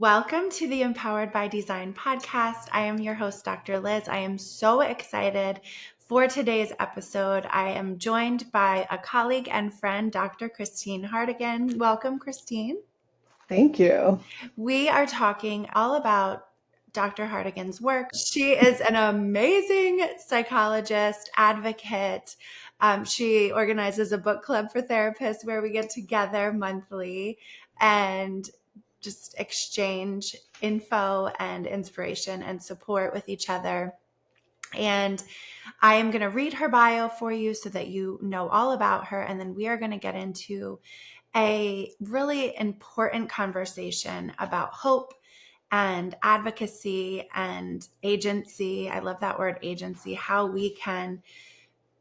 Welcome to the Empowered by Design podcast. I am your host, Dr. Liz. I am so excited for today's episode. I am joined by a colleague and friend, Dr. Christine Hartigan. Welcome, Christine. Thank you. We are talking all about Dr. Hartigan's work. She is an amazing psychologist, advocate. She organizes a book club for therapists where we get together monthly and just exchange info and inspiration and support with each other. And I am going to read her bio for you so that you know all about her. And then we are going to get into a really important conversation about hope and advocacy and agency. I love that word, agency, how we can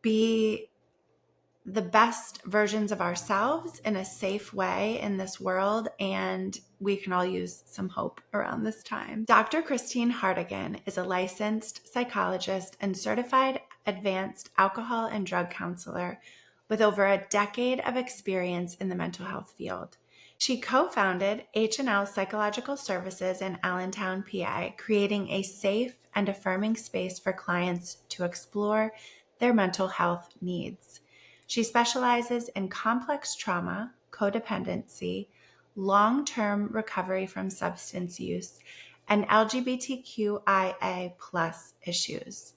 be the best versions of ourselves in a safe way in this world, and we can all use some hope around this time. Dr. Christine Hartigan is a licensed psychologist and certified advanced alcohol and drug counselor with over a decade of experience in the mental health field. She co-founded H&L Psychological Services in Allentown, PA, creating a safe and affirming space for clients to explore their mental health needs. She specializes in complex trauma, codependency, long-term recovery from substance use, and LGBTQIA+ issues.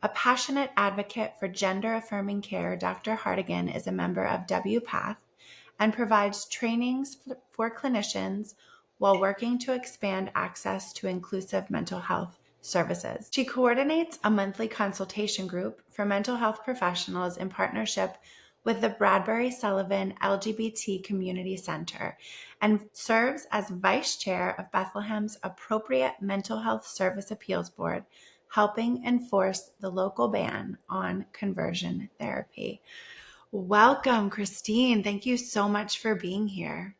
A passionate advocate for gender-affirming care, Dr. Hartigan is a member of WPATH and provides trainings for clinicians while working to expand access to inclusive mental health services. She coordinates a monthly consultation group for mental health professionals in partnership with the Bradbury Sullivan LGBT Community Center and serves as vice chair of Bethlehem's Appropriate Mental Health Service Appeals Board, helping enforce the local ban on conversion therapy. Welcome, Christine. Thank you so much for being here.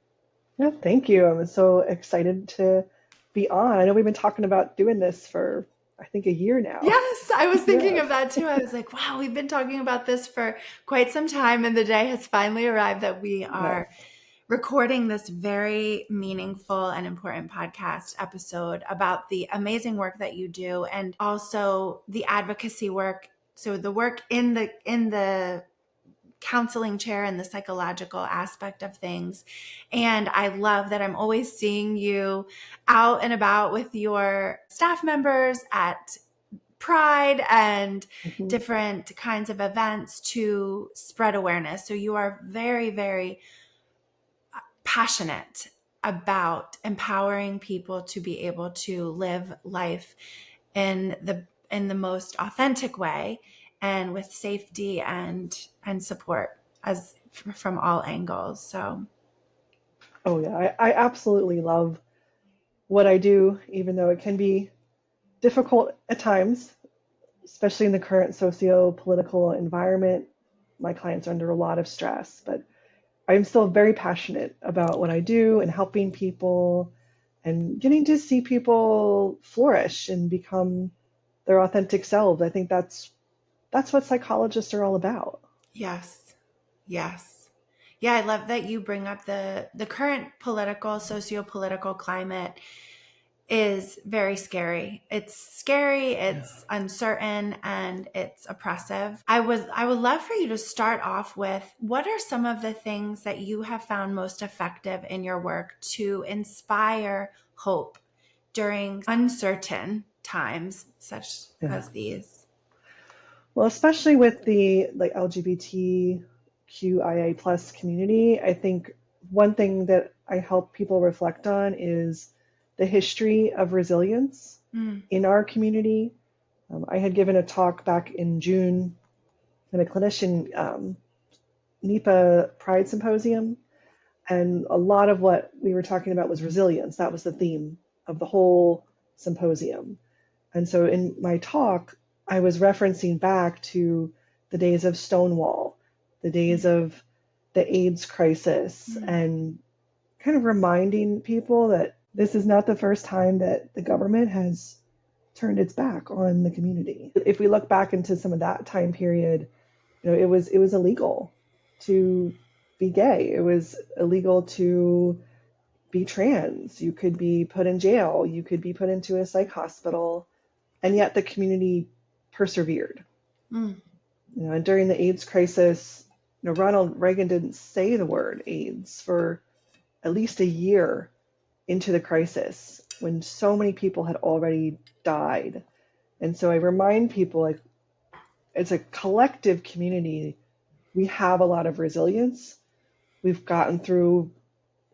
Yeah, thank you. I'm so excited to be on. I know we've been talking about doing this for, I think, a year now. Yes, I was thinking of that too. I was like, wow, we've been talking about this for quite some time, and the day has finally arrived that we are recording this very meaningful and important podcast episode about the amazing work that you do and also the advocacy work. So the work in the counseling chair and the psychological aspect of things. And I love that I'm always seeing you out and about with your staff members at Pride and different kinds of events to spread awareness. So you are very, very passionate about empowering people to be able to live life in the most authentic way and with safety and support as from all angles. So I absolutely love what I do, even though it can be difficult at times, especially in the current socio-political environment. My clients are under a lot of stress, but I'm still very passionate about what I do and helping people and getting to see people flourish and become their authentic selves. I think that's what psychologists are all about. Yes. Yeah, I love that you bring up the current socio-political climate is very scary. It's scary, it's uncertain, and it's oppressive. I would love for you to start off with, what are some of the things that you have found most effective in your work to inspire hope during uncertain times such as these? Well, especially with the LGBTQIA plus community, I think one thing that I help people reflect on is the history of resilience in our community. I had given a talk back in June at a clinician NEPA Pride Symposium, and a lot of what we were talking about was resilience. That was the theme of the whole symposium. And so in my talk, I was referencing back to the days of Stonewall, the days of the AIDS crisis, and kind of reminding people that this is not the first time that the government has turned its back on the community. If we look back into some of that time period, it was illegal to be gay. It was illegal to be trans, you could be put in jail, you could be put into a psych hospital, and yet the community persevered. Mm. And during the AIDS crisis, Ronald Reagan didn't say the word AIDS for at least a year into the crisis when so many people had already died. And so I remind people, like, as a collective community, we have a lot of resilience. We've gotten through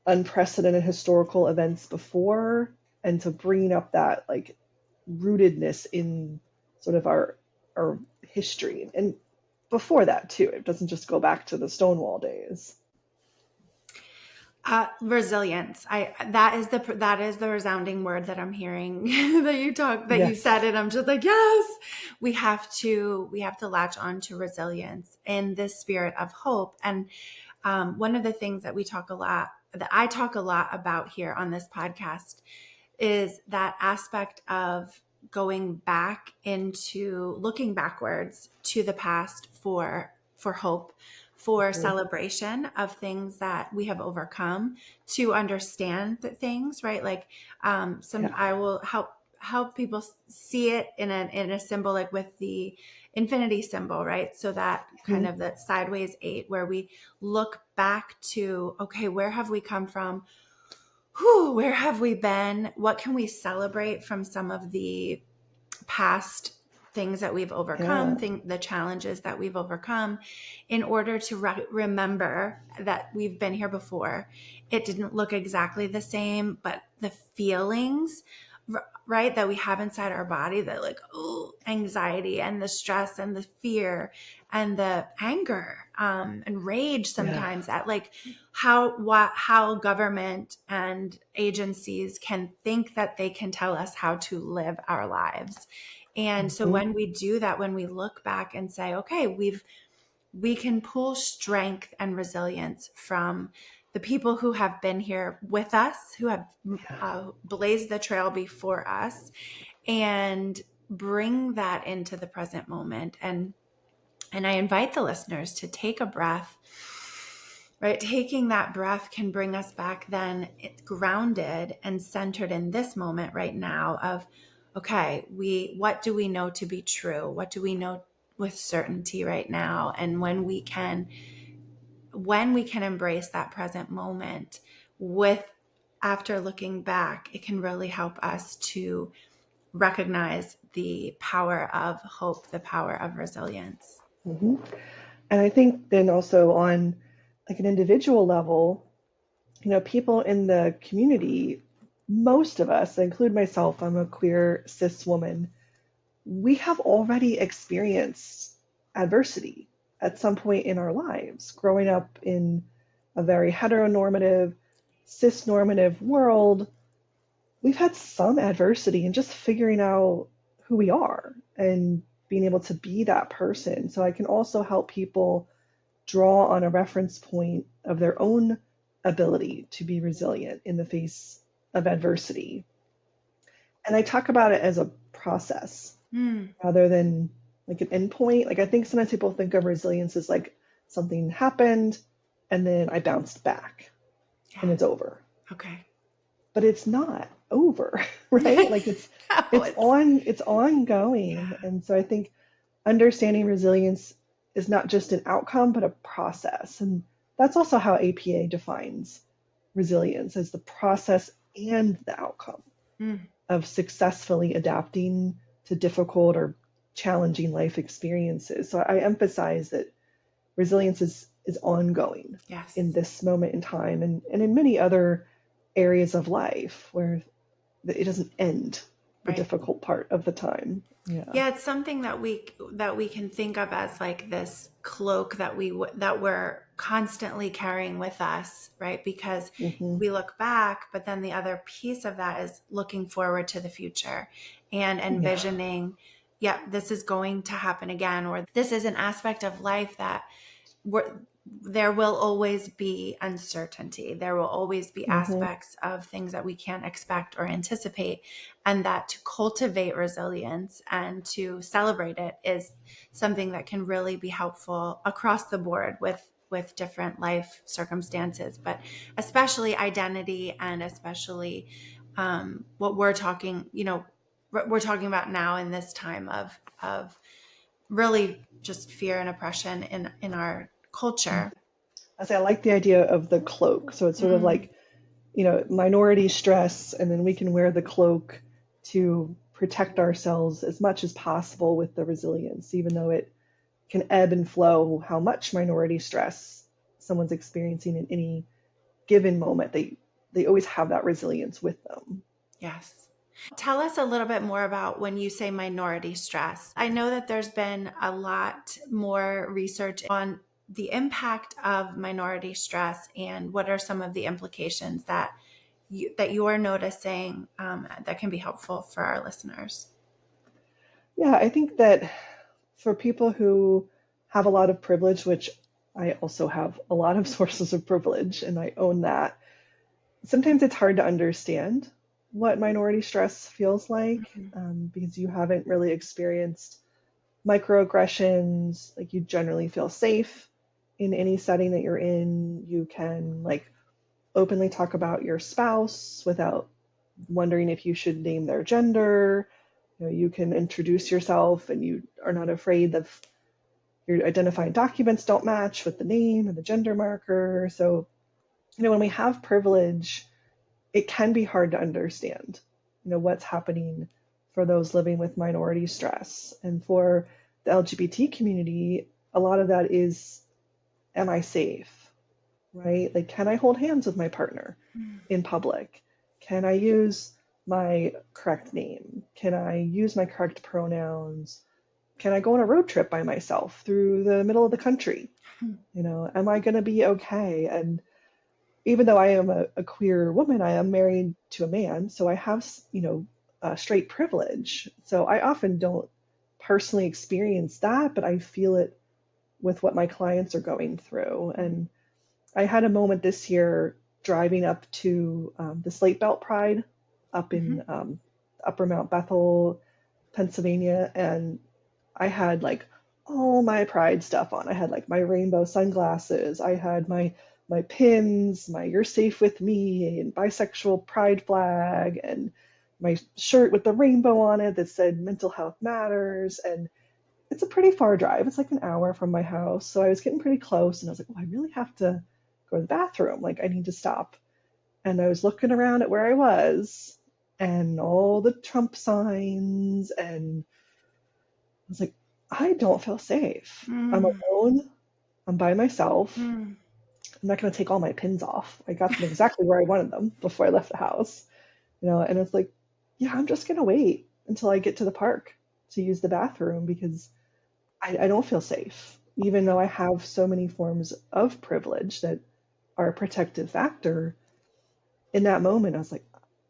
unprecedented historical events before, and to bringing up that like rootedness in sort of our history, and before that too, it doesn't just go back to the Stonewall days. Resilience. That is the resounding word that I'm hearing that you Yes. said it. I'm just like, yes, we have to latch on to resilience in this spirit of hope. And one of the things that I talk a lot about here on this podcast is that aspect of going back into looking backwards to the past for hope, for celebration of things that we have overcome, to understand that things, right? Like Yeah. I will help people see it in a symbol, like with the infinity symbol, right? So that kind of the sideways 8, where we look back to, okay, where have we come from? Where have we been? What can we celebrate from some of the past things that we've overcome, Yeah. the challenges that we've overcome, in order to remember that we've been here before. It didn't look exactly the same, but the feelings, right, that we have inside our body, that like, anxiety and the stress and the fear and the anger and rage sometimes, at like how government and agencies can think that they can tell us how to live our lives. And so when we do that, when we look back and say, okay, we can pull strength and resilience from the people who have been here with us, who have blazed the trail before us, and bring that into the present moment. And I invite the listeners to take a breath, right? Taking that breath can bring us back then grounded and centered in this moment right now of, okay, what do we know to be true? What do we know with certainty right now? And when we can embrace that present moment after looking back, it can really help us to recognize the power of hope, the power of resilience. Mm-hmm. And I think then also on like an individual level, people in the community, most of us, I include myself, I'm a queer cis woman, we have already experienced adversity at some point in our lives. Growing up in a very heteronormative, cis-normative world, we've had some adversity in just figuring out who we are and being able to be that person. So I can also help people draw on a reference point of their own ability to be resilient in the face of adversity. And I talk about it as a process rather than like an endpoint. Like I think sometimes people think of resilience as like something happened and then I bounced back and it's over. Okay. But it's not over, right? Like it's ongoing. Yeah. And so I think understanding resilience is not just an outcome, but a process. And that's also how APA defines resilience, as the process and the outcome of successfully adapting to difficult or challenging life experiences. So I emphasize that resilience is ongoing in this moment in time and in many other areas of life where it doesn't end the difficult part of the time. Yeah, it's something that we can think of as like this cloak that we're constantly carrying with us, right? Because we look back, but then the other piece of that is looking forward to the future and envisioning, this is going to happen again, or this is an aspect of life that there will always be uncertainty. There will always be aspects of things that we can't expect or anticipate. And that to cultivate resilience and to celebrate it is something that can really be helpful across the board with with different life circumstances, but especially identity, and especially what we're talking about now in this time of really just fear and oppression in our culture. I say I like the idea of the cloak. So it's sort of Mm, like, minority stress, and then we can wear the cloak to protect ourselves as much as possible with the resilience, even though it can ebb and flow how much minority stress someone's experiencing in any given moment. They always have that resilience with them. yes. Tell us a little bit more about when you say minority stress. I know that there's been a lot more research on the impact of minority stress, and what are some of the implications that you're noticing that can be helpful for our listeners. Yeah, I think that for people who have a lot of privilege, which I also have a lot of sources of privilege and I own that, sometimes it's hard to understand what minority stress feels like, because you haven't really experienced microaggressions. Like, you generally feel safe in any setting that you're in. You can like openly talk about your spouse without wondering if you should name their gender. You can introduce yourself and you are not afraid that your identifying documents don't match with the name and the gender marker. So, when we have privilege, it can be hard to understand, what's happening for those living with minority stress. And for the LGBT community, a lot of that is, am I safe? Right? Like, can I hold hands with my partner in public? Can I use my correct name? Can I use my correct pronouns? Can I go on a road trip by myself through the middle of the country? Am I going to be okay? And even though I am a queer woman, I am married to a man, so I have, straight privilege. So I often don't personally experience that, but I feel it with what my clients are going through. And I had a moment this year driving up to the Slate Belt Pride up in Upper Mount Bethel, Pennsylvania, and I had like all my pride stuff on. I had like my rainbow sunglasses. I had my pins, my "You're Safe with Me" and bisexual pride flag, and my shirt with the rainbow on it that said "Mental Health Matters." And it's a pretty far drive. It's like an hour from my house. So I was getting pretty close, and I was like, oh, I really have to go to the bathroom. Like, I need to stop. And I was looking around at where I was and all the Trump signs, and I was like, I don't feel safe. I'm Mm, alone. I'm by myself. mm, I'm not going to take all my pins off. I got them exactly where I wanted them before I left the house. And it's like, yeah, I'm just going to wait until I get to the park to use the bathroom because I don't feel safe, even though I have so many forms of privilege that are a protective factor. In that moment, I was like,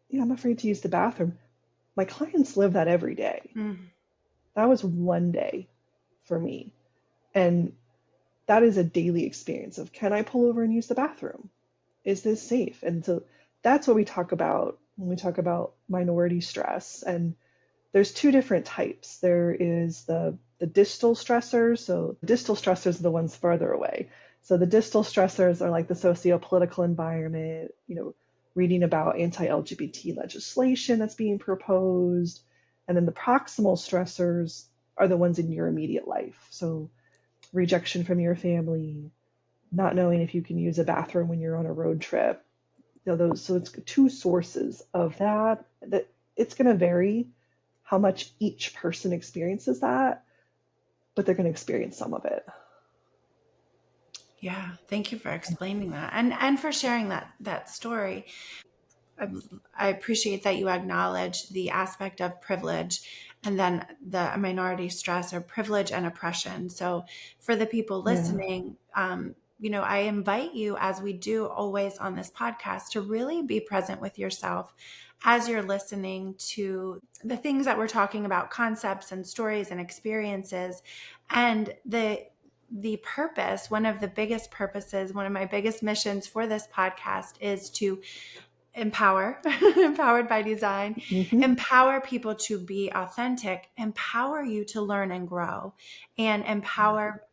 yeah, I'm afraid to use the bathroom. My clients live that every day. mm. That was one day for me. And that is a daily experience of, can I pull over and use the bathroom? Is this safe? And so that's what we talk about when we talk about minority stress. And there's two different types. There is the distal stressors. So the distal stressors are the ones farther away. So the distal stressors are like the socio-political environment, reading about anti-LGBT legislation that's being proposed. And then the proximal stressors are the ones in your immediate life. So rejection from your family, not knowing if you can use a bathroom when you're on a road trip. Those, so it's two sources of that it's going to vary how much each person experiences that, but they're going to experience some of it. Yeah, thank you for explaining that, and for sharing that story. I appreciate that you acknowledge the aspect of privilege, and then the minority stress or privilege and oppression. So for the people Yeah. listening, I invite you, as we do always on this podcast, to really be present with yourself as you're listening to the things that we're talking about, concepts and stories and experiences, and the purpose, one of the biggest purposes, one of my biggest missions for this podcast is to empower, empowered by design, Hmm. empower people to be authentic, empower you to learn and grow, and Yeah. empower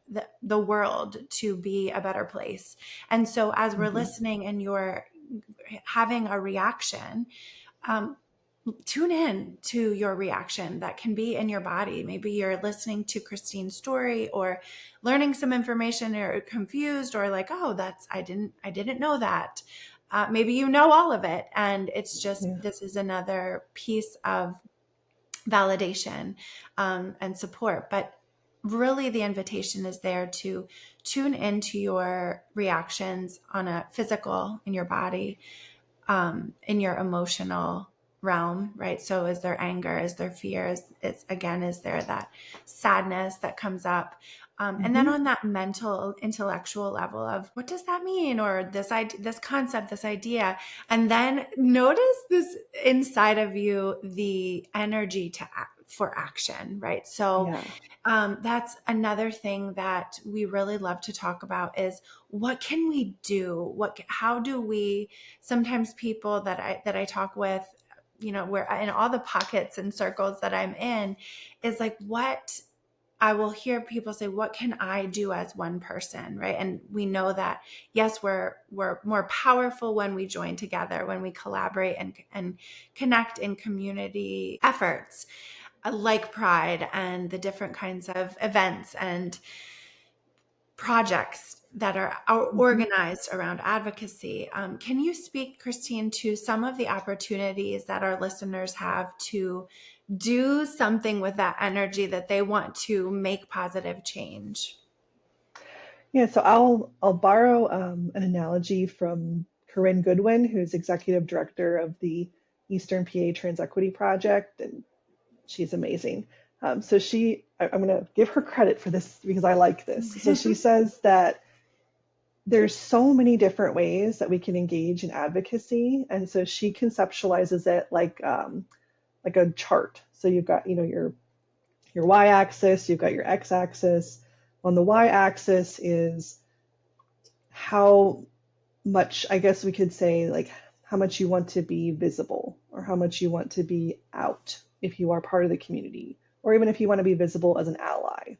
the world to be a better place. And so as we're Mm-hmm. listening and you're having a reaction, tune in to your reaction that can be in your body. Maybe you're listening to Christine's story or learning some information or confused or like, oh, I didn't know that. Maybe you know all of it. And it's just, Yeah. this is another piece of validation and support. But really the invitation is there to tune into your reactions on a physical, in your body, in your emotional realm, right? So is there anger? Is there fear? Is there that sadness that comes up? And then Mm-hmm. on that mental, intellectual level of what does that mean? Or this concept, this idea. And then notice this inside of you, the energy for action, right? So Yeah. that's another thing that we really love to talk about is what can we do? How do we, sometimes people that I talk with, where in all the pockets and circles that I'm in is like, what I will hear people say, what can I do as one person? Right. And we know that, yes, we're more powerful when we join together, when we collaborate and connect in community efforts like Pride and the different kinds of events and projects that are Mm-hmm. organized around advocacy. Can you speak, Christine, to some of the opportunities that our listeners have to do something with that energy that they want to make positive change? Yeah, so I'll borrow an analogy from Corinne Goodwin, who's executive director of the Eastern PA Trans Equity Project, and she's amazing. I'm going to give her credit for this because I like this. So she says that there's so many different ways that we can engage in advocacy, and so she conceptualizes it like a chart. So you've got your y-axis, you've got your x-axis. On the y-axis is how much, I guess we could say, like how much you want to be visible or how much you want to be out if you are part of the community, or even if you want to be visible as an ally.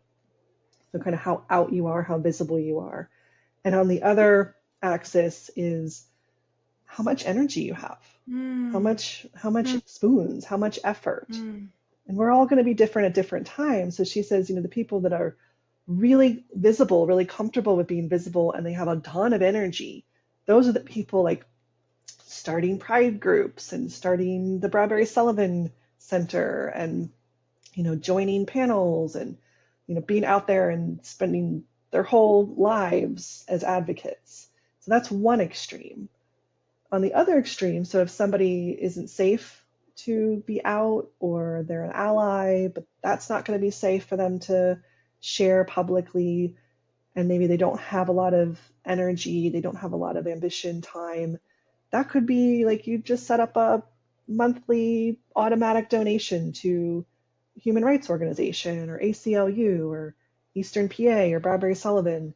So kind of how out you are, how visible you are. And on the other axis is how much energy you have, Mm, how much spoons, how much effort. mm, And we're all going to be different at different times. So she says, the people that are really visible, really comfortable with being visible, and they have a ton of energy, those are the people like starting pride groups and starting the Bradbury Sullivan Center and, joining panels and, being out there and spending their whole lives as advocates. So that's one extreme. On the other extreme, so if somebody isn't safe to be out or they're an ally, but that's not going to be safe for them to share publicly, and maybe they don't have a lot of energy, they don't have a lot of ambition, time, that could be like you just set up a monthly automatic donation to human rights organization or ACLU or Eastern PA or Bradbury Sullivan,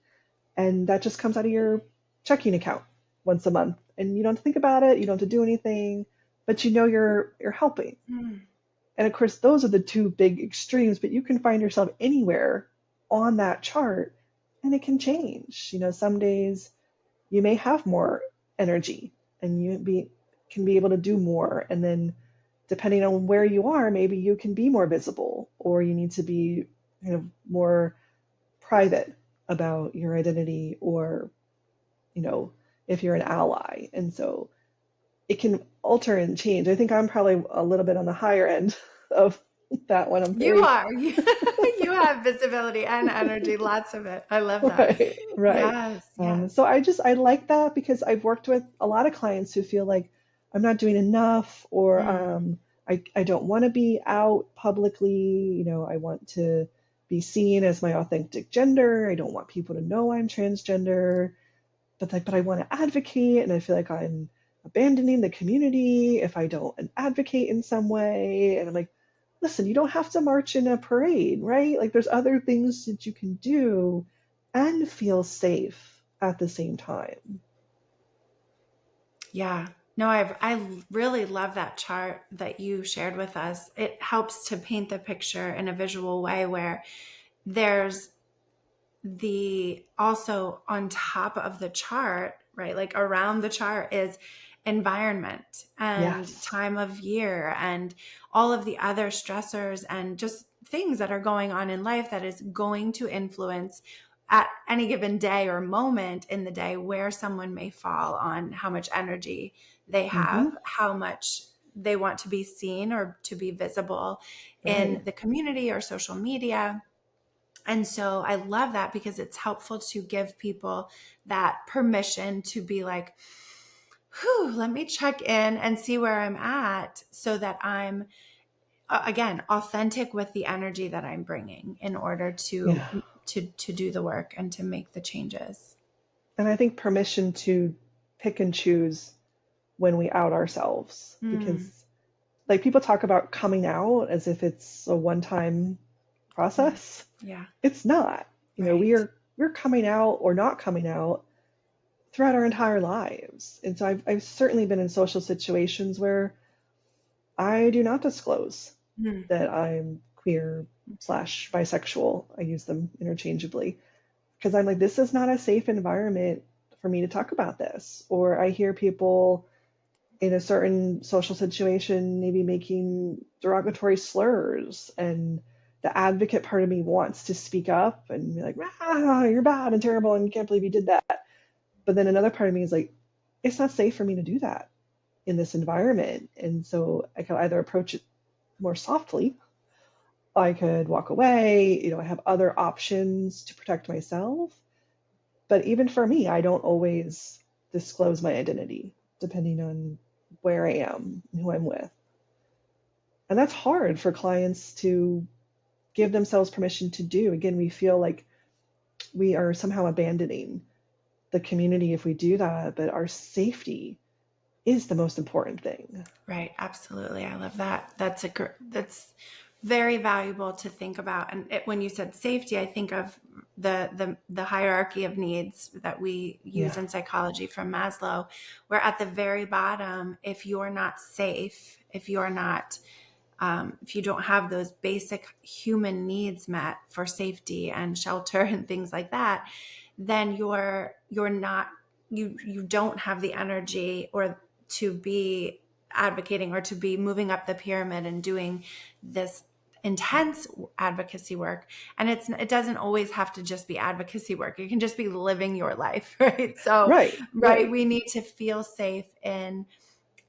and that just comes out of your checking account once a month, and you don't have to think about it, you don't have to do anything, but you're helping. mm. And of course, those are the two big extremes, but you can find yourself anywhere on that chart and it can change. Some days you may have more energy and can be able to do more. And then depending on where you are, maybe you can be more visible or you need to be more private about your identity or, you know, if you're an ally. And so it can alter and change. I think I'm probably a little bit on the higher end of that one. I'm You very are. You have visibility and energy, lots of it. I love that. right, right. Yes, yes. So I like that because I've worked with a lot of clients who feel like I'm not doing enough, or Mm, I don't want to be out publicly. I want to be seen as my authentic gender. I don't want people to know I'm transgender, but I want to advocate, and I feel like I'm abandoning the community if I don't advocate in some way. And I'm like, listen, you don't have to march in a parade, right? Like there's other things that you can do and feel safe at the same time. yeah. No, I really love that chart that you shared with us. It helps to paint the picture in a visual way where there's the also on top of the chart, right? Like around the chart is environment and Yes. time of year and all of the other stressors and just things that are going on in life that is going to influence at any given day or moment in the day where someone may fall on how much energy they have, Mm-hmm. how much they want to be seen or to be visible in Right. the community or social media. And so I love that because it's helpful to give people that permission to be like, whew, let me check in and see where I'm at so that I'm, again, authentic with the energy that I'm bringing in order Yeah. to do the work and to make the changes. And I think permission to pick and choose when we out ourselves, Mm, because like people talk about coming out as if it's a one-time yeah. process. Yeah. It's not. You know, Right. we're coming out or not coming out throughout our entire lives. And so I've certainly been in social situations where I do not disclose Mm, that I'm queer slash bisexual. I use them interchangeably because I'm like, this is not a safe environment for me to talk about this. Or I hear people in a certain social situation maybe making derogatory slurs, and the advocate part of me wants to speak up and be like, ah, you're bad and terrible and can't believe you did that. But then another part of me is like, it's not safe for me to do that in this environment. And so I can either approach it more softly, I could walk away, you know, I have other options to protect myself. But even for me, I don't always disclose my identity depending on where I am and who I'm with. And that's hard for clients to give themselves permission to do. Again, we feel like we are somehow abandoning the community if we do that, but our safety is the most important thing. right. Absolutely. I love that. That's very valuable to think about. And when you said safety, I think of the hierarchy of needs that we use Yeah. in psychology from Maslow, where at the very bottom, if you're not safe, if you don't have those basic human needs met for safety and shelter and things like that, then you're not you don't have the energy or to be advocating or to be moving up the pyramid and doing this intense advocacy work. And it doesn't always have to just be advocacy work. It can just be living your life, right? So, Right, right, right. we need to feel safe in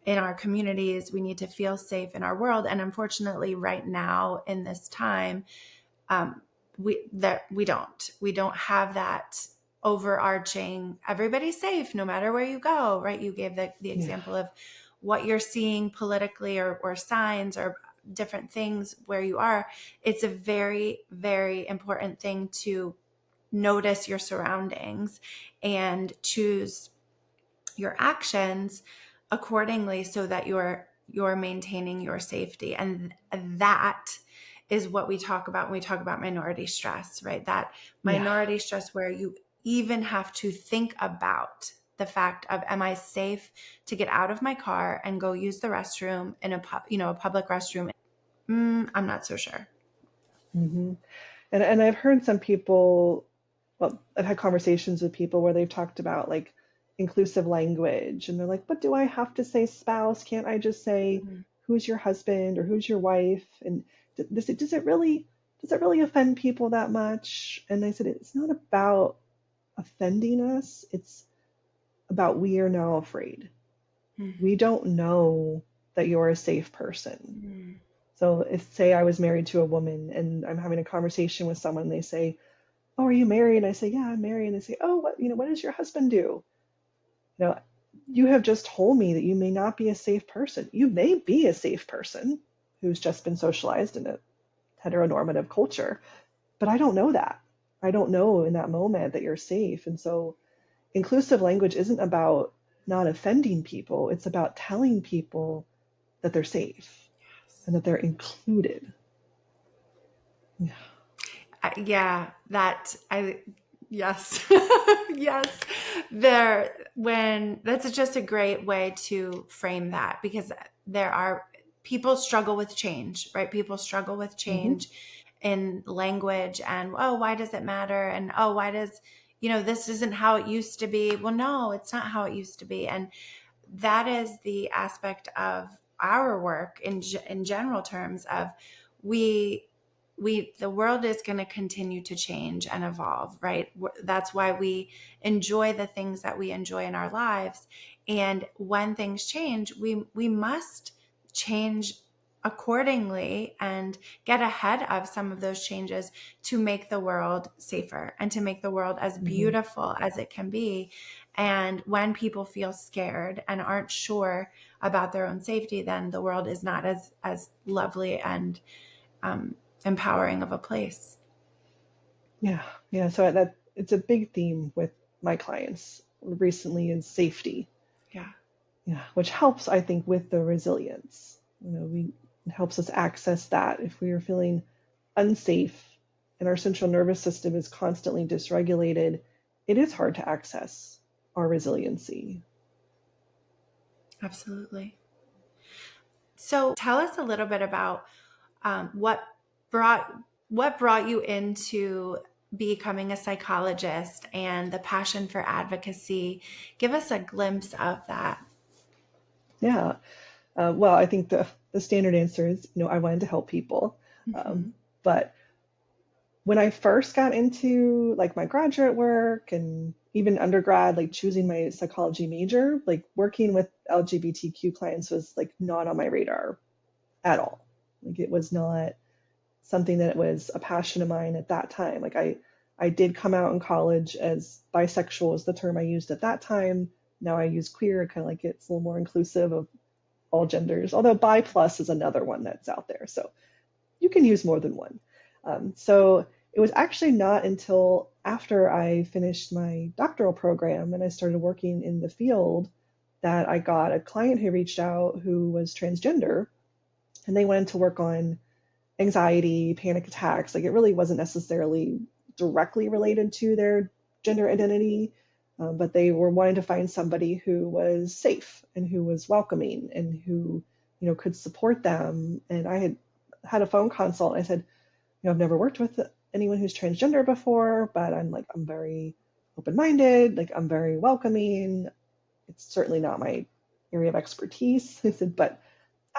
our communities. We need to feel safe in our world. And unfortunately, right now in this time, we don't have that overarching everybody's safe no matter where you go, right? You gave the Yeah. example of what you're seeing politically or signs or different things where you are. It's a very, very important thing to notice your surroundings and choose your actions accordingly so that you're maintaining your safety. And that is what we talk about when we talk about minority stress, right? That Yeah. minority stress where you even have to think about the fact of, am I safe to get out of my car and go use the restroom in a public restroom? I'm not so sure. Hmm. And I've heard some people, well, I've had conversations with people where they've talked about like inclusive language, and they're like, but do I have to say spouse? Can't I just say Mm, who's your husband or who's your wife? And does it really offend people that much? And I said, it's not about offending us. It's about we are now afraid. mm, We don't know that you're a safe person. mm, So if say I was married to a woman and I'm having a conversation with someone, and they say, "Oh, are you married?" And I say, "Yeah, I'm married." And they say, "Oh, what does your husband do?" You know, you have just told me that you may not be a safe person. You may be a safe person who's just been socialized in a heteronormative culture, but I don't know that. I don't know in that moment that you're safe. And so inclusive language isn't about not offending people. It's about telling people that they're safe and that they're included. Yeah. yeah, that I yes. Yes. When that's just a great way to frame that, because there are people struggle with change, right? People struggle with Hmm. change in language and, oh, why does it matter? And, oh, why does, this isn't how it used to be. Well, no, it's not how it used to be. And that is the aspect of our work in general terms of we the world is going to continue to change and evolve, right? That's why we enjoy the things that we enjoy in our lives. And when things change, we must change accordingly and get ahead of some of those changes to make the world safer and to make the world as beautiful as it can be. And when people feel scared and aren't sure about their own safety, then the world is not as lovely and empowering of a place. Yeah. So that it's a big theme with my clients recently is safety. Yeah, which helps, I think, with the resilience. It helps us access that if we are feeling unsafe and our central nervous system is constantly dysregulated, it is hard to access our resiliency. Absolutely. So tell us a little bit about what brought you into becoming a psychologist and the passion for advocacy. Give us a glimpse of that. Yeah. Well, I think the standard answer is, I wanted to help people. But when I first got into like my graduate work and even undergrad, like choosing my psychology major, like working with LGBTQ clients was like not on my radar at all. Like it was not something that was a passion of mine at that time. Like I did come out in college as bisexual is the term I used at that time. Now I use queer, kind of like it's a little more inclusive of all genders, although bi plus is another one that's out there. So you can use more than one. So it was actually not until after I finished my doctoral program and I started working in the field that I got a client who reached out who was transgender, and they wanted to work on anxiety, panic attacks. Like it really wasn't necessarily directly related to their gender identity, but they were wanting to find somebody who was safe and who was welcoming and who, could support them. And I had a phone consult. And I said, I've never worked with anyone who's transgender before, but I'm very open-minded, like I'm very welcoming. It's certainly not my area of expertise. I said, but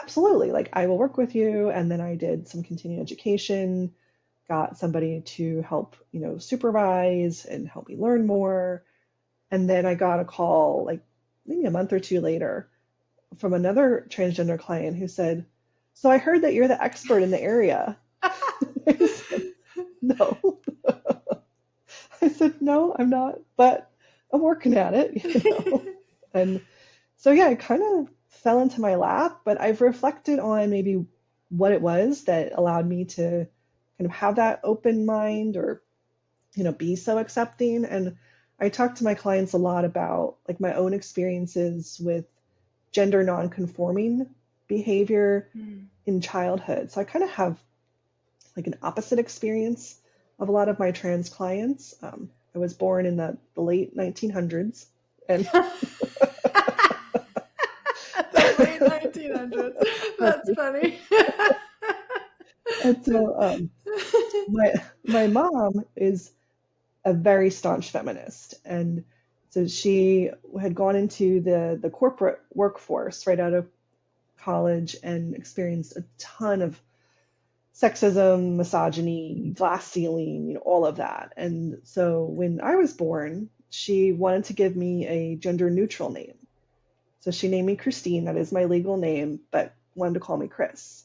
absolutely, like I will work with you. And then I did some continuing education, got somebody to help, supervise and help me learn more. And then I got a call like maybe a month or two later from another transgender client who said, so I heard that you're the expert in the area. I said, no. I said, no, I'm not, but I'm working at it. And so, yeah, it kind of fell into my lap, but I've reflected on maybe what it was that allowed me to kind of have that open mind or, be so accepting. And I talk to my clients a lot about like my own experiences with gender nonconforming behavior in childhood. So I kind of have like an opposite experience of a lot of my trans clients. I was born in the late 1900s, and the late 1900s. That's funny. And so my mom is a very staunch feminist, and so she had gone into the corporate workforce right out of college and experienced a ton of sexism, misogyny, glass ceiling, all of that. And so when I was born, she wanted to give me a gender neutral name. So she named me Christine, that is my legal name, but wanted to call me Chris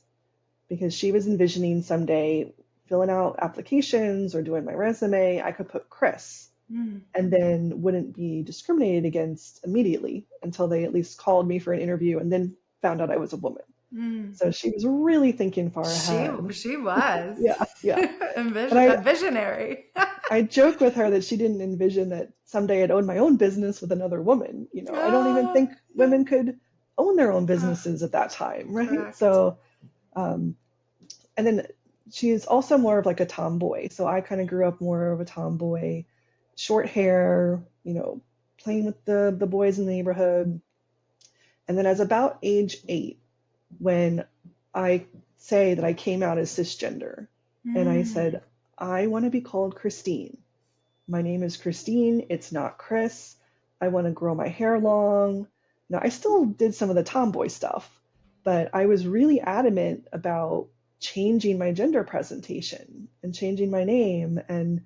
because she was envisioning someday filling out applications or doing my resume, I could put Chris and then wouldn't be discriminated against immediately until they at least called me for an interview and then found out I was a woman. So she was really thinking far ahead. She was. Yeah. A visionary. I joke with her that she didn't envision that someday I'd own my own business with another woman. I don't even think women could own their own businesses at that time, right? Correct. So, and then she is also more of like a tomboy. So I kind of grew up more of a tomboy, short hair, playing with the boys in the neighborhood. And then as about age 8, when I say that I came out as cisgender, And I Mm. said, I want to be called Christine. My name is Christine. It's not Chris. I want to grow my hair long. Now, I still did some of the tomboy stuff, but I was really adamant about changing my gender presentation and changing my name. And,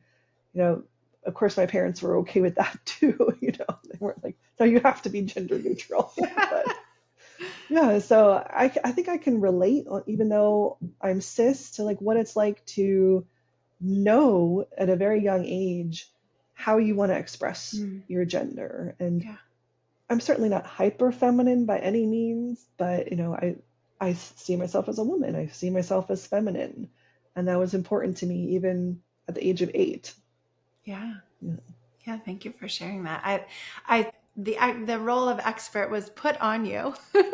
you know, of course, my parents were okay with that too. They weren't like, no, you have to be gender neutral. But yeah, so I think I can relate, even though I'm cis, to like what it's like to know at a very young age how you want to express Mm. your gender. And Yeah. I'm certainly not hyper feminine by any means, but I see myself as a woman. I see myself as feminine, and that was important to me even at the age of 8. Yeah. Yeah. Yeah, thank you for sharing that. The role of expert was put on you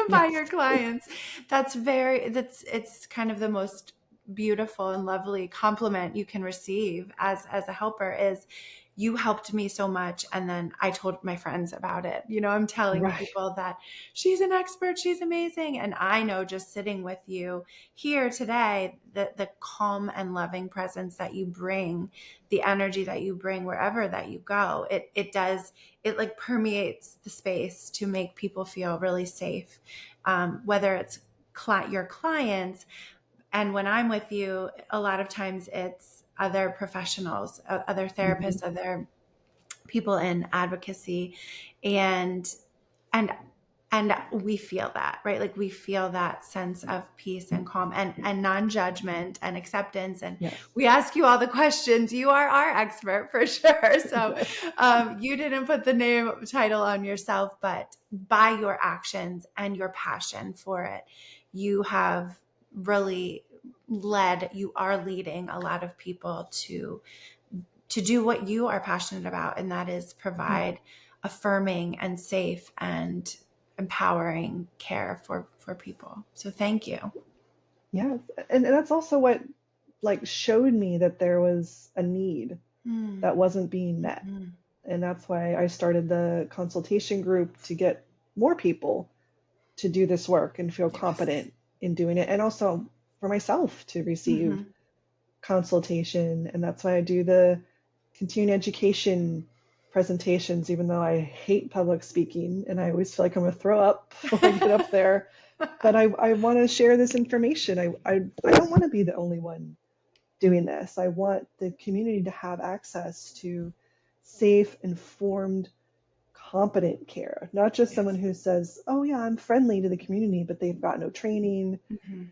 by Yes. your clients. That's it's kind of the most beautiful and lovely compliment you can receive as a helper is you helped me so much and then I told my friends about it. I'm telling Right. people that she's an expert, she's amazing, and I know just sitting with you here today, the calm and loving presence that you bring, the energy that you bring wherever that you go, it like permeates the space to make people feel really safe, whether it's your clients. And when I'm with you, a lot of times it's other professionals, other Hmm. therapists, other people in advocacy, and and and we feel that, right? Like we feel that sense of peace and calm and non-judgment and acceptance, and Yes. we ask you all the questions. You are our expert for sure. So Yes. you didn't put the name title on yourself, but by your actions and your passion for it, you have really you are leading a lot of people to do what you are passionate about, and that is Mhm. provide affirming and safe and empowering care for people. So thank you. Yes. And that's also what like showed me that there was a need Mm. that wasn't being met. Mhm. And that's why I started the consultation group to get more people to do this work and feel Yes. competent in doing it. And also for myself to receive Hmm. consultation. And that's why I do the continuing education presentations, even though I hate public speaking and I always feel like I'm going to throw up before I get up there. But I want to share this information. I don't want to be the only one doing this. I want the community to have access to safe, informed, competent care, not just someone Yes. who says, "Oh yeah, I'm friendly to the community," but they've got no training, Hmm.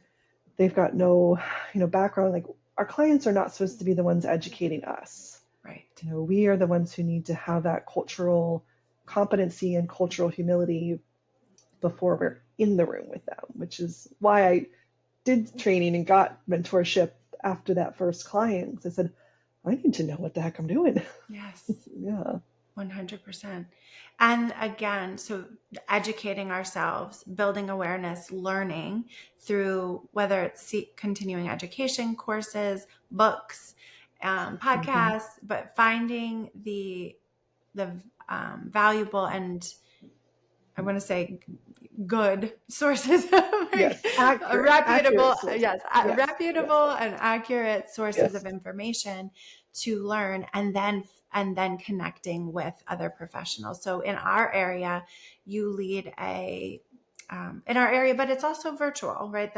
they've got no, background. Like our clients are not supposed to be the ones educating us. Right. We are the ones who need to have that cultural competency and cultural humility before we're in the room with them, which is why I did training and got mentorship after that first client. 'Cause I said, I need to know what the heck I'm doing. Yes. Yeah. 100%. And again, so educating ourselves, building awareness, learning through whether it's continuing education courses, books, Hmm. podcasts, but finding the valuable and I want to say good sources, like Yes. Accurate reputable, sources. yes, Yes. Yes. reputable and accurate sources of Yes. information to learn, and then connecting with other professionals. So in our area, you lead in our area, but it's also virtual, right?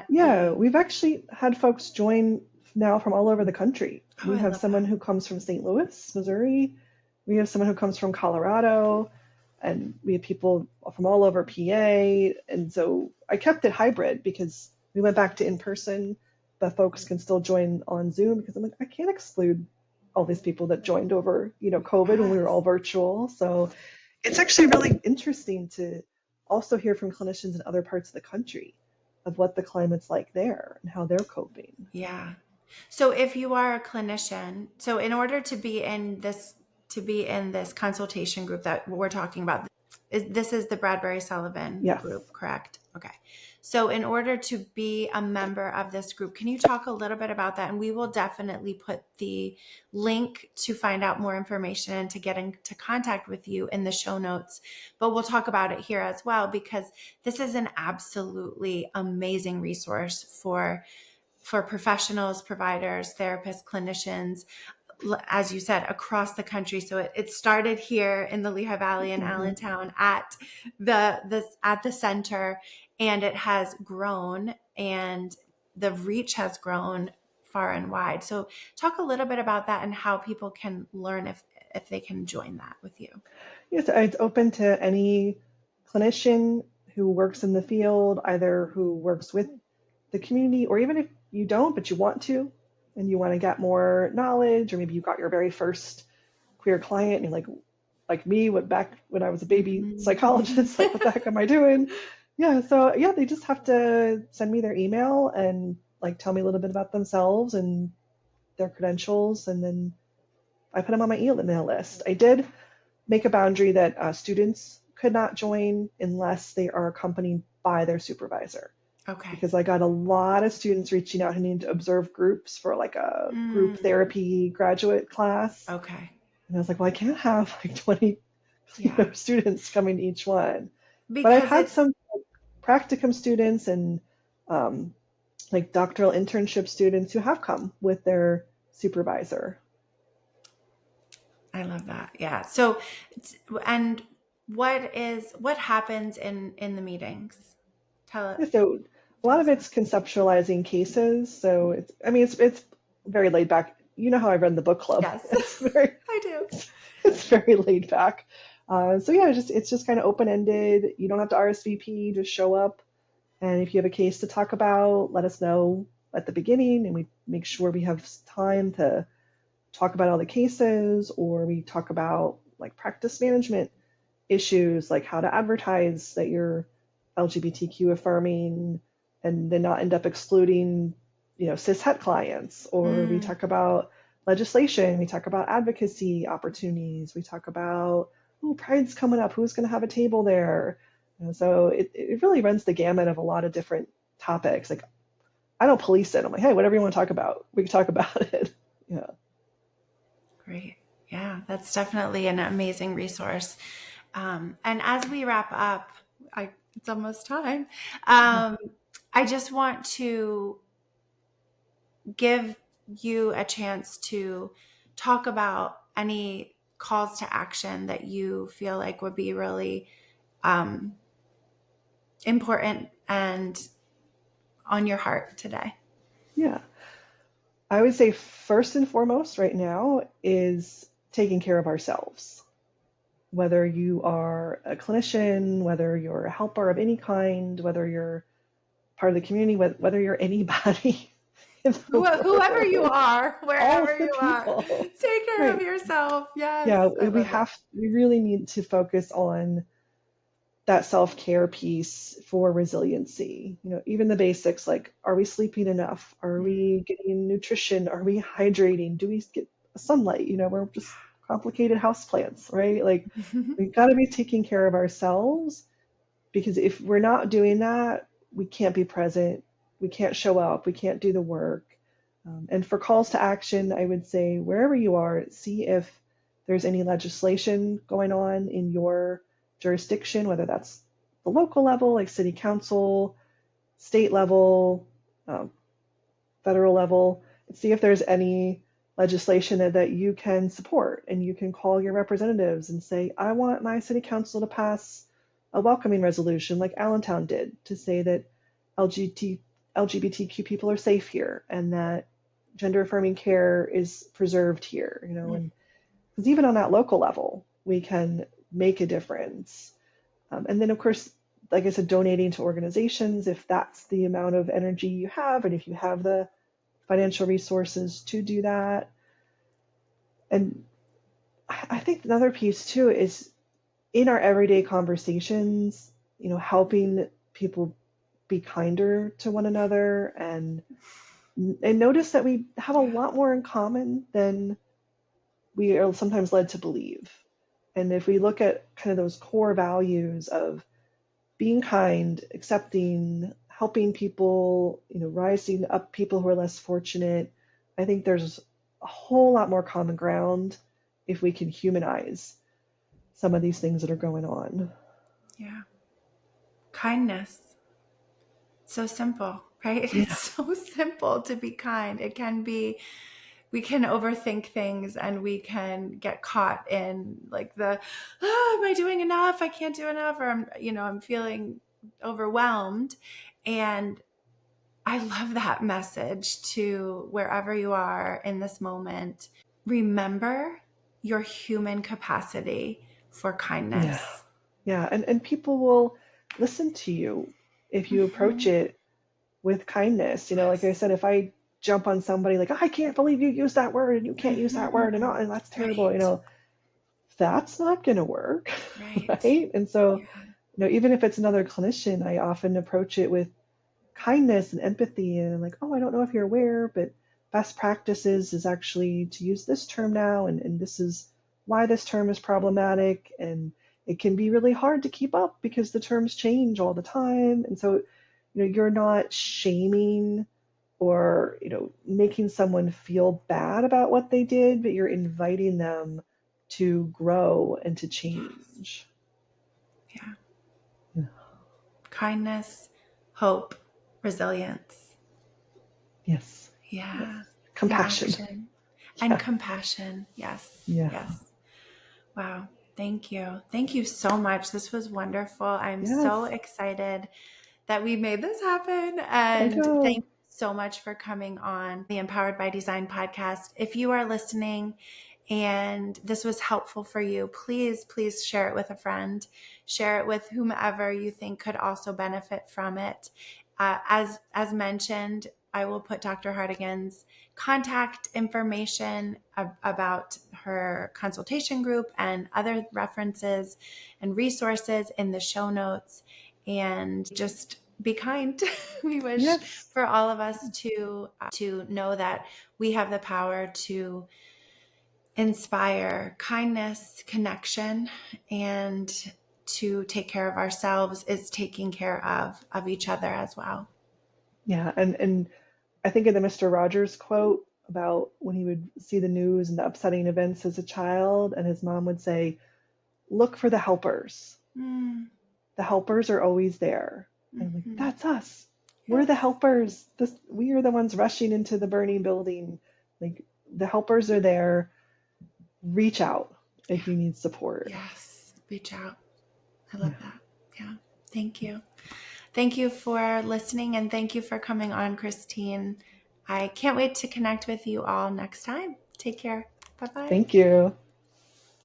Yeah, we've actually had folks join now from all over the country. Oh, We I have love someone that. who comes from St. Louis, Missouri. We have someone who comes from Colorado, and we have people from all over PA. And so I kept it hybrid because we went back to in person, but folks can still join on Zoom because I'm like, I can't exclude all these people that joined over, COVID when we were all Yes. virtual. So it's actually really interesting to also hear from clinicians in other parts of the country of what the climate's like there and how they're coping. Yeah. So if you are a clinician, so in order to be in this consultation group that we're talking about, this is the Bradbury Sullivan Yes. group, correct? Okay. So in order to be a member of this group, can you talk a little bit about that? And we will definitely put the link to find out more information and to get into contact with you in the show notes. But we'll talk about it here as well, because this is an absolutely amazing resource for for professionals, providers, therapists, clinicians, as you said, across the country. So it started here in the Lehigh Valley in Mm-hmm. Allentown at the center, and it has grown, and the reach has grown far and wide. So talk a little bit about that and how people can learn if they can join that with you. Yes, it's open to any clinician who works in the field, either who works with the community, or even if you don't, but you want to, and you want to get more knowledge, or maybe you got your very first queer client and you're like me, what back when I was a baby psychologist, like what the heck am I doing? Yeah, so yeah, they just have to send me their email and like tell me a little bit about themselves and their credentials, and then I put them on my email list. I did make a boundary that students could not join unless they are accompanied by their supervisor. Okay. Because I got a lot of students reaching out who needed to observe groups for like a group therapy graduate class. Okay. And I was like, well, I can't have like 20 students coming to each one. Because but I've had some practicum students and like doctoral internship students who have come with their supervisor. I love that. Yeah. So, and what happens in the meetings? So a lot of it's conceptualizing cases. So it's very laid back. You know how I run the book club. Yes, I do. It's very laid back. So yeah, it's just kind of open ended. You don't have to RSVP. Just show up, and if you have a case to talk about, let us know at the beginning, and we make sure we have time to talk about all the cases, or we talk about like practice management issues, like how to advertise that you're LGBTQ affirming and then not end up excluding, cis het clients. Or we talk about legislation, we talk about advocacy opportunities, we talk about, Pride's coming up, who's going to have a table there? So it really runs the gamut of a lot of different topics. Like, I don't police it. I'm like, hey, whatever you want to talk about, we can talk about it. Yeah. Great. Yeah, that's definitely an amazing resource. And as we wrap up, it's almost time. I just want to give you a chance to talk about any calls to action that you feel like would be really important and on your heart today. Yeah. I would say first and foremost right now is taking care of ourselves. Whether you are a clinician, whether you're a helper of any kind, whether you're part of the community, whether you're anybody. Whoever you are, wherever you people. are, take care of yourself. Yes. Yeah, we really need to focus on that self-care piece for resiliency. Even the basics, like, are we sleeping enough? Are we getting nutrition? Are we hydrating? Do we get sunlight? We're just complicated houseplants, right? Like, we've got to be taking care of ourselves, because if we're not doing that, we can't be present, we can't show up, we can't do the work. And for calls to action, I would say wherever you are, see if there's any legislation going on in your jurisdiction, whether that's the local level, like city council, state level, federal level, and see if there's any legislation that you can support, and you can call your representatives and say, I want my city council to pass a welcoming resolution like Allentown did, to say that LGBTQ people are safe here and that gender affirming care is preserved here, and because even on that local level, we can make a difference. And then, of course, like I said, donating to organizations, if that's the amount of energy you have, and if you have the financial resources to do that. And I think another piece too is in our everyday conversations, helping people be kinder to one another, and notice that we have a lot more in common than we are sometimes led to believe. And if we look at kind of those core values of being kind, accepting, helping people, rising up people who are less fortunate, I think there's a whole lot more common ground if we can humanize some of these things that are going on. Yeah. Kindness. So simple. right? Yeah. It's so simple to be kind. We can overthink things and we can get caught in like am I doing enough? I can't do enough. Or I'm feeling overwhelmed. And I love that message to wherever you are in this moment. Remember your human capacity for Yeah. kindness. Yeah. And people will listen to you if you approach Mm-hmm. it with kindness. Like I Yes. said, if I jump on somebody like, I can't believe you used that word and you can't use that word and, Mm-hmm. oh, and that's terrible, Right. that's not going to work. Right. Right. And so, Yeah. even if it's another clinician, I often approach it with kindness and empathy and I'm like, oh, I don't know if you're aware, but best practices is actually to use this term now, and this is why this term is problematic, and it can be really hard to keep up because the terms change all the time. And so, you're not shaming or, making someone feel bad about what they did, but you're inviting them to grow and to change. Yeah. Yeah. Kindness, hope, resilience. Yes. Yes. Yeah. In Compassion. action. And Yeah. compassion. Yes. Yeah. Yes. Wow. Thank you. Thank you so much. This was wonderful. I'm so Yes. excited that we made this happen. I And thank know. you so much for coming on the Empowered by Design podcast. If you are listening and this was helpful for you, please share it with a friend. Share it with whomever you think could also benefit from it. As mentioned, I will put Dr. Hartigan's contact information about her consultation group and other references and resources in the show notes. And just be kind. We wish Yes. for all of us to know that we have the power to inspire kindness, connection, and to take care of ourselves is taking care of each other as well. Yeah. And I think of the Mr. Rogers quote about when he would see the news and the upsetting events as a child, and his mom would say, look for the helpers. Mm, The helpers are always there. And I'm like, mm-hmm. that's us. We're the Yes. helpers. We are the ones rushing into the burning building. Like, the helpers are there. Reach out Yeah. if you need support. Yes. Reach out. I love Yeah. that. Yeah. Thank you. Thank you for listening and thank you for coming on, Christine. I can't wait to connect with you all next time. Take care. Bye-bye. Thank you.